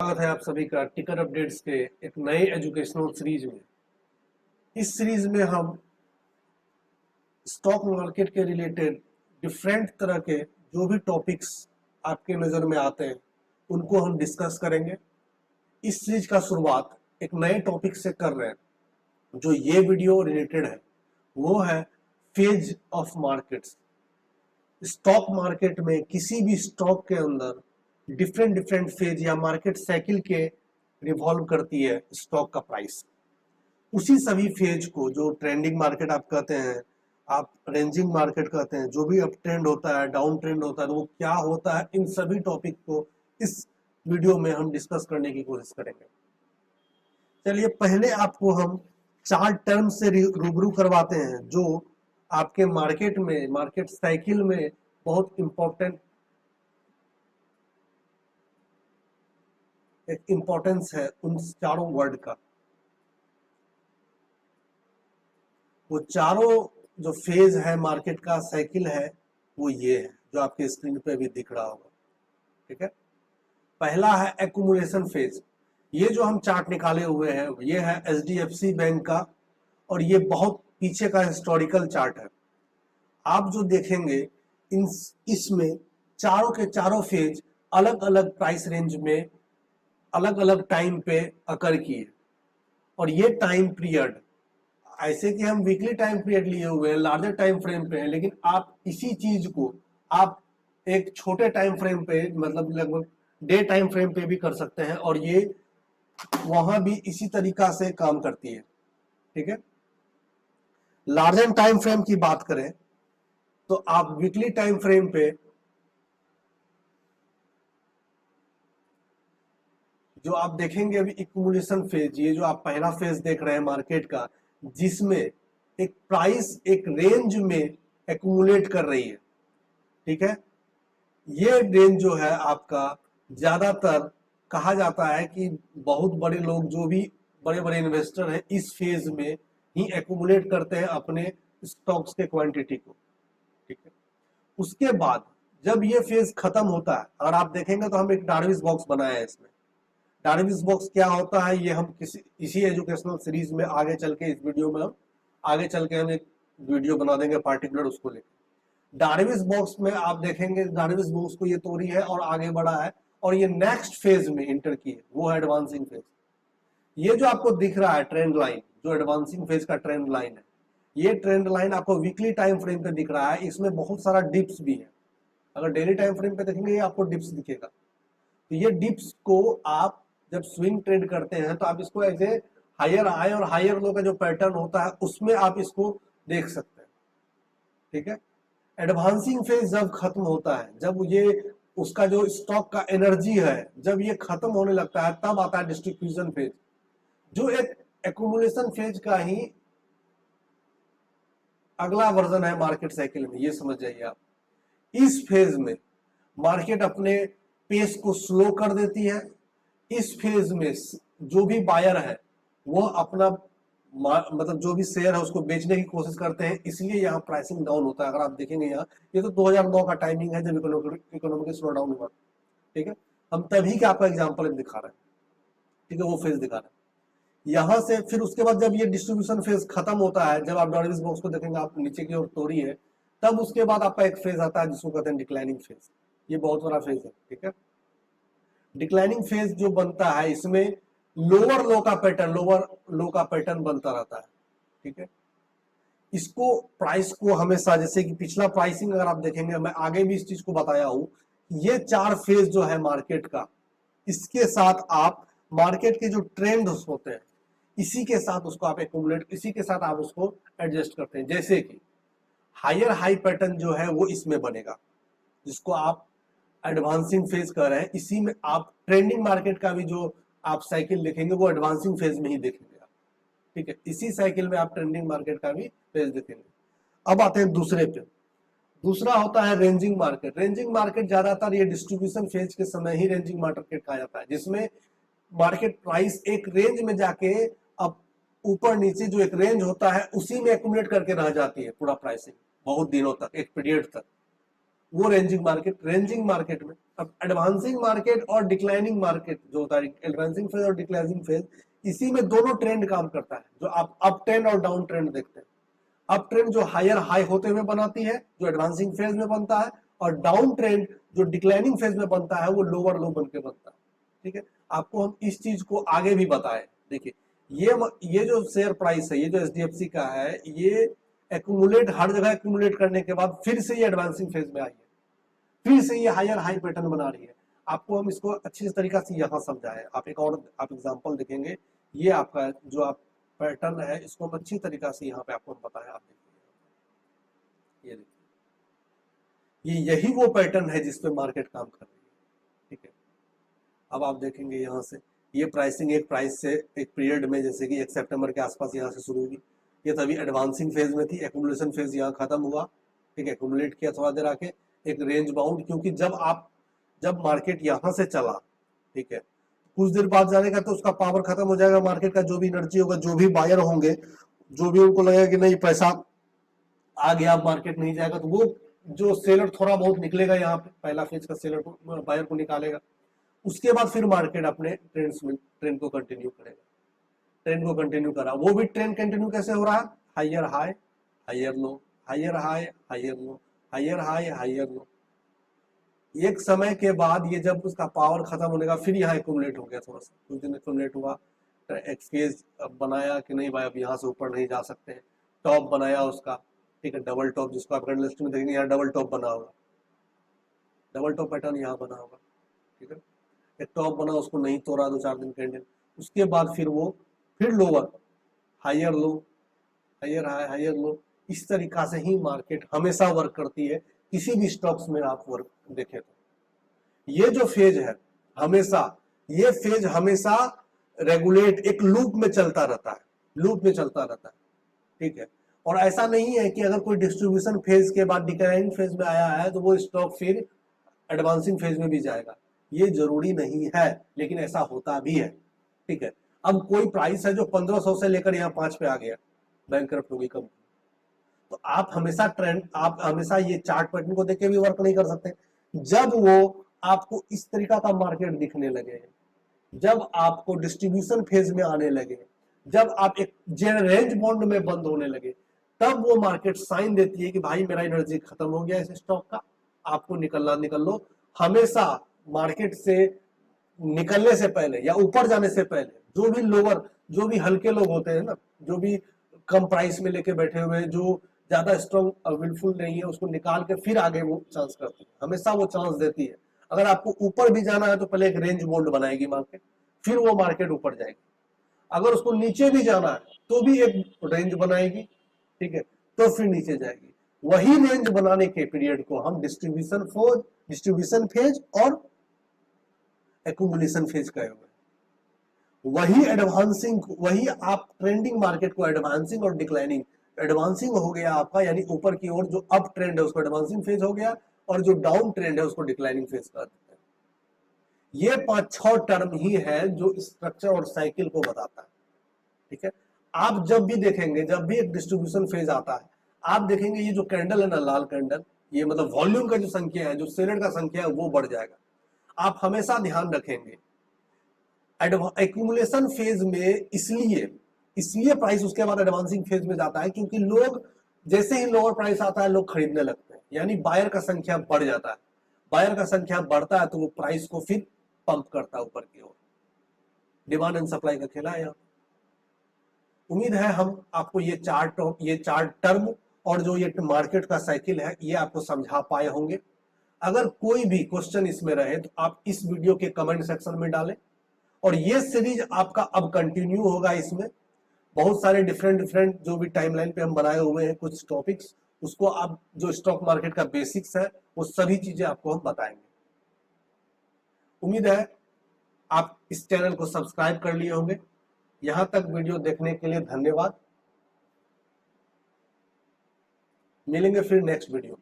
स्वागत है आप सभी का टिकर अपडेट्स के एक नए एजुकेशनल सीरीज में। इस सीरीज में हम स्टॉक मार्केट के रिलेटेड डिफरेंट तरह के जो भी टॉपिक्स आपके नज़र में आते हैं उनको हम डिस्कस करेंगे। इस सीरीज का शुरुआत एक नए टॉपिक से कर रहे हैं। जो ये वीडियो रिलेटेड है वो है phase of markets. Stock market में किसी भी स्टॉक के अंदर डिफरेंट डिफरेंट फेज या मार्केट साइकिल के रिवॉल्व करती है स्टॉक का प्राइस। उसी सभी फेज को जो ट्रेंडिंग मार्केट आप कहते हैं, आप रेंजिंग मार्केट कहते हैं, जो भी अप ट्रेंड होता है, डाउन ट्रेंड होता है, तो वो क्या होता है, इन सभी टॉपिक को इस वीडियो में हम डिस्कस करने की कोशिश करेंगे। चलिए पहले आपको हम चार टर्म से रूबरू करवाते हैं जो आपके मार्केट में, मार्केट साइकिल में बहुत इंपॉर्टेंट एक इंपॉर्टेंस है उन चारों वर्ड का। वो चारों जो फेज है मार्केट का साइकिल है वो ये है जो आपके स्क्रीन पे भी दिख रहा होगा। ठीक है, पहला है एक्यूमुलेशन फेज। ये जो हम चार्ट निकाले हुए हैं ये है एचडीएफसी बैंक का और ये बहुत पीछे का हिस्टोरिकल चार्ट है। आप जो देखेंगे इसमें चारों के चारों फेज अलग अलग प्राइस रेंज में अलग अलग टाइम पे अकर किए और ये टाइम पीरियड ऐसे कि हम वीकली टाइम पीरियड लिए हुए हैं, लार्जर टाइम फ्रेम पे है, लेकिन आप इसी चीज को आप एक छोटे टाइम फ्रेम पे मतलब लगभग डे टाइम फ्रेम पे भी कर सकते हैं और ये वहां भी इसी तरीका से काम करती है। ठीक है, लार्जर टाइम फ्रेम की बात करें तो आप वीकली टाइम फ्रेम पे जो आप देखेंगे अभी एक्यूमुलेशन फेज, ये जो आप पहला फेज देख रहे हैं मार्केट का, जिसमें एक प्राइस एक रेंज में एक्यूमुलेट कर रही है। ठीक है, ये रेंज जो है आपका ज्यादातर कहा जाता है कि बहुत बड़े लोग जो भी बड़े बड़े इन्वेस्टर हैं इस फेज में ही एक्यूमुलेट करते हैं अपने स्टॉक्स के क्वांटिटी को। ठीक है, उसके बाद जब ये फेज खत्म होता है, अगर आप देखेंगे तो हम एक डार्विस बॉक्स बनाया है इसमें। डार्विस बॉक्स क्या होता है ये हम इसी एजुकेशनल सीरीज में आगे चल के इस वीडियो में हम एक वीडियो बना देंगे पार्टिकुलर उसको लेकर। डार्विस बॉक्स में आप देखेंगे डार्विस बॉक्स को ये तोड़ी है और आगे बढ़ा है और ये नेक्स्ट फेज में इंटर की है, वो है एडवांसिंग फेज। ये जो आपको दिख रहा है ट्रेंड लाइन, जो एडवांसिंग फेज का ट्रेंड लाइन है, ये ट्रेंड लाइन आपको वीकली टाइम फ्रेम पे दिख रहा है। इसमें बहुत सारा डिप्स भी है। अगर डेली टाइम फ्रेम पे देखेंगे ये आपको डिप्स दिखेगा। तो ये डिप्स को आप जब स्विंग ट्रेड करते हैं तो आप इसको ऐसे हायर हाई और हायर लो का जो पैटर्न होता है उसमें आप इसको देख सकते हैं। ठीक है, एडवांसिंग फेज जब खत्म होता है, जब ये उसका जो स्टॉक का एनर्जी है जब ये खत्म होने लगता है, तब आता है डिस्ट्रीब्यूशन फेज, जो एक एक्यूमुलेशन फेज का ही अगला वर्जन है मार्केट साइकिल में। ये समझ जाइए आप, इस फेज में मार्केट अपने पेस को स्लो कर देती है। इस फेज में जो भी बायर है वो अपना मतलब जो भी शेयर है उसको बेचने की कोशिश करते हैं, इसलिए यहाँ प्राइसिंग डाउन होता है। अगर आप देखेंगे यहाँ ये तो 2009 का टाइमिंग है जब इकोनॉमिक स्लो डाउन हुआ। ठीक है, हम तभी का आपका एग्जाम्पल दिखा रहे हैं। ठीक है, वो फेज दिखा रहे हैं। यहां से फिर उसके बाद जब ये डिस्ट्रीब्यूशन फेज खत्म होता है, जब आप डार्विस बॉक्स को देखेंगे आप नीचे की ओर तोड़ी है, तब उसके बाद आपका एक फेज आता है जिसको कहते हैं डिक्लाइनिंग फेज। ये बहुत बड़ा फेज है। ठीक है, डिक्लाइनिंग फेज जो बनता है इसमें लोअर लो का पैटर्न बनता रहता है। ठीक है, इसको प्राइस को हमेशा, जैसे कि पिछला प्राइसिंग अगर आप देखेंगे, मैं आगे भी इस चीज को बताया हूं, ये चार फेज जो है मार्केट का, इसके साथ आप मार्केट के जो ट्रेंड होते हैं इसी के साथ उसको आप एक्यूमुलेट, इसी के साथ आप उसको एडजस्ट करते हैं। जैसे कि हायर हाई पैटर्न जो है वो इसमें बनेगा जिसको आप एडवांसिंग फेज कर रहे हैं। इसी में आप ट्रेंडिंग मार्केट का भी जो आप साइकिल देखेंगे वो एडवांसिंग फेज में ही देखेंगे आप। ठीक है, इसी साइकिल में आप ट्रेंडिंग मार्केट का भी फेज देखेंगे। अब आते हैं दूसरे पे। दूसरा होता है रेंजिंग मार्केट। रेंजिंग मार्केट ज्यादातर ये डिस्ट्रीब्यूशन फेज के समय ही रेंजिंग मार्केट कहा जाता है, जिसमें मार्केट प्राइस एक रेंज में जाके अब ऊपर नीचे जो एक रेंज होता है उसी में एक्यूमुलेट करके रह जाती है पूरा प्राइसिंग बहुत दिनों तक, एक पीरियड तक। वो रेंजिंग मार्केट में। अब एडवांसिंग मार्केट और डिक्लाइनिंग मार्केट जो होता है, एडवांसिंग फेज और डिक्लाइनिंग फेज, इसी में दोनों ट्रेंड काम करता है। जो आप अप ट्रेंड और डाउन ट्रेंड देखते हैं, अप ट्रेंड जो हायर हाई होते हुए बनाती है, जो एडवांसिंग फेज में बनता है, और डाउन ट्रेंड जो डिक्लाइनिंग फेज में बनता है, वो लोअर लो बन के बनता है। ठीक है, आपको हम इस चीज को आगे भी बताए। देखिए ये जो शेयर प्राइस है, ये जो एचडीएफसी का है, ये एक्यूमुलेट हर जगह एक्यूमुलेट करने के बाद फिर से ये एडवांसिंग फेज में आई है, फिर से ये हायर हाई पैटर्न बना रही है। आपको हम इसको अच्छी तरीका से यहाँ समझाए। आप एक और आप एग्जांपल देखेंगे, ये आपका जो आप पैटर्न है, इसको हम अच्छी तरीका से यहाँ पे आपको बताया। आप देखिए, ये देखिए, ये यही वो पैटर्न है जिसपे मार्केट काम कर रही है। ठीक है, अब आप देखेंगे यहाँ से ये प्राइसिंग एक प्राइस से एक पीरियड में, जैसे कि 1 सितंबर के आसपास यहाँ से शुरू हुई, ये तभी एडवांसिंग फेज में थी, एक्यूमुलेशन फेज यहाँ खत्म हुआ। ठीक है, एक्यूमुलेट किया थोड़ा देर आके, एक रेंज बाउंड, क्योंकि जब मार्केट यहाँ से चला, ठीक है, कुछ देर बाद जाने का तो उसका पावर खत्म हो जाएगा। मार्केट का जो भी एनर्जी होगा, जो भी बायर होंगे, जो भी उनको लगेगा कि नहीं पैसा आ गया, अब मार्केट नहीं जाएगा, तो वो जो सेलर थोड़ा बहुत निकलेगा, यहाँ पे पहला फेज का सेलर को, बायर को निकालेगा। उसके बाद फिर मार्केट अपने ट्रेंड को कंटिन्यू करेगा। ट्रेंड को कंटिन्यू करा, वो भी ट्रेंड कंटिन्यू कैसे हो रहा है? Higher high higher low, higher high higher low, higher high higher low. एक समय के बाद ये जब उसका पावर खत्म होने का, फिर यहाँ एक्यूमुलेट हो गया, थोड़ा सा कुछ दिन एक्यूमुलेट हुआ, एक फेज बनाया कि नहीं भाई अब यहाँ से ऊपर नहीं जा सकते हैं, टॉप बनाया उसका। ठीक है, डबल टॉप, जिसको आप कैंडल लिस्ट में देखेंगे यहाँ डबल टॉप बना होगा, डबल टॉप पैटर्न यहाँ बना होगा। ठीक है, एक टॉप बना, उसको नहीं तोड़ा 2-4 दिन कैंडल, उसके बाद फिर वो फिर lower, higher low, higher high higher low. इस तरीका से ही मार्केट हमेशा वर्क करती है, किसी भी स्टॉक्स में आप वर्क देखें तो। ये जो फेज है हमेशा, ये फेज हमेशा रेगुलेट एक लूप में चलता रहता है, लूप में चलता रहता है। ठीक है, और ऐसा नहीं है कि अगर कोई डिस्ट्रीब्यूशन फेज के बाद डिक्लाइनिंग फेज में आया है तो वो स्टॉक फिर एडवांसिंग फेज में भी जाएगा, ये जरूरी नहीं है, लेकिन ऐसा होता भी है। ठीक है, अब कोई प्राइस है जो 1500 से लेकर यहाँ 5 पे आ गया, बैंकरप्ट हो गई कंपनी, तो आप हमेशा ये चार्ट पैटर्न को देख के भी वर्क नहीं कर सकते। जब वो आपको इस तरीका का मार्केट दिखने लगे, जब आपको डिस्ट्रीब्यूशन फेज में आने लगे, जब आप एक रेंज बॉन्ड में बंद होने लगे, तब वो मार्केट साइन देती है कि भाई मेरा एनर्जी खत्म हो गया इस स्टॉक का, आपको निकल लो। हमेशा मार्केट से निकलने से पहले या ऊपर जाने से पहले जो भी लोअर, जो भी हल्के लोग होते हैं ना, जो भी कम प्राइस में लेके बैठे हुए हैं, जो ज्यादा स्ट्रॉन्ग विलफुल नहीं है, उसको निकाल के फिर आगे वो चांस करती है, हमेशा वो चांस देती है। अगर आपको ऊपर भी जाना है तो पहले एक रेंज बॉन्ड बनाएगी मार्केट, फिर वो मार्केट ऊपर जाएगी। अगर उसको नीचे भी जाना है तो भी एक रेंज बनाएगी, ठीक है, तो फिर नीचे जाएगी। वही रेंज बनाने के पीरियड को हम डिस्ट्रीब्यूशन फेज और एक्यूमुलेशन फेज कहे हुए। वही एडवांसिंग, वही आप ट्रेंडिंग मार्केट को एडवांसिंग और डिक्लाइनिंग, एडवांसिंग हो गया आपका, यानी ऊपर की ओर जो अप ट्रेंड है उसको एडवांसिंग फेज हो गया, और जो डाउन ट्रेंड है उसको डिक्लाइनिंग फेज कर देते हैं। ये 5-6 टर्म ही है जो स्ट्रक्चर और साइकिल को बताता है। ठीक है, आप जब भी देखेंगे, जब भी एक डिस्ट्रीब्यूशन फेज आता है, आप देखेंगे ये जो कैंडल है ना, लाल कैंडल, ये मतलब वॉल्यूम का जो संख्या है, जो सेलर का संख्या है, वो बढ़ जाएगा। आप हमेशा ध्यान रखेंगे एक्यूमुलेशन फेज में, इसलिए प्राइस उसके बाद एडवांसिंग फेज में जाता है, क्योंकि लोग जैसे ही लोअर प्राइस आता है लोग खरीदने लगते हैं, यानी बायर का संख्या बढ़ जाता है। बायर का संख्या बढ़ता है तो वो प्राइस को फिर पंप करता है ऊपर की ओर। डिमांड एंड सप्लाई का खेला है यहाँ। उम्मीद है हम आपको ये चार्ट टर्म और जो ये मार्केट का साइकिल है ये आपको समझा पाए होंगे। अगर कोई भी क्वेश्चन इसमें रहे तो आप इस वीडियो के कमेंट सेक्शन में डालें, और ये सीरीज आपका अब कंटिन्यू होगा। इसमें बहुत सारे डिफरेंट जो भी टाइमलाइन पे हम बनाए हुए हैं कुछ टॉपिक्स, उसको आप जो स्टॉक मार्केट का बेसिक्स है वो सभी चीजें आपको हम बताएंगे। उम्मीद है आप इस चैनल को सब्सक्राइब कर लिए होंगे। यहां तक वीडियो देखने के लिए धन्यवाद। मिलेंगे फिर नेक्स्ट वीडियो।